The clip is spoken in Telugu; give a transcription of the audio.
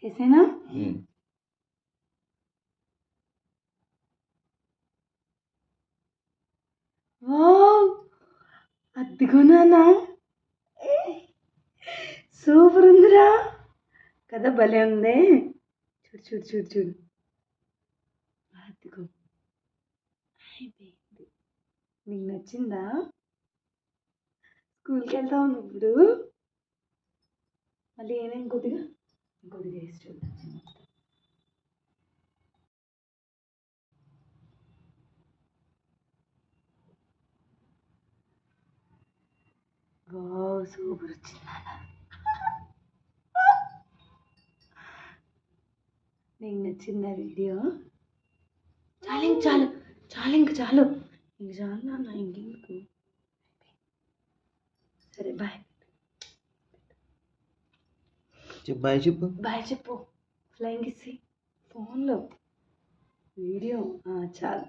వేసేనా? వావ్, అద్దిగో నాన్న, సూపర్ ఉందిరా కదా, భలే ఉంది. చూడు చూడు చూడు చూడు, అద్దిగో. అయిపోయింది. నీకు నచ్చిందా? స్కూల్కి వెళ్తావు నువ్వు ఇప్పుడు? మళ్ళీ ఏమేమి కొద్దిగా వేసి చూద్దాం. వావ్, సూపర్ వచ్చింది నాన్న. నీకు నచ్చిందా వీడియో? చాలు ఇంక చాలు, ఇంక చాలు నాన్న, ఇంకెందుకు. సరే బాయ్. బాయ్ చెప్పు. బాయ్ చెప్పు. ఫ్లయింగ్ ఇచ్చి ఫోన్లో వీడియో చాలు.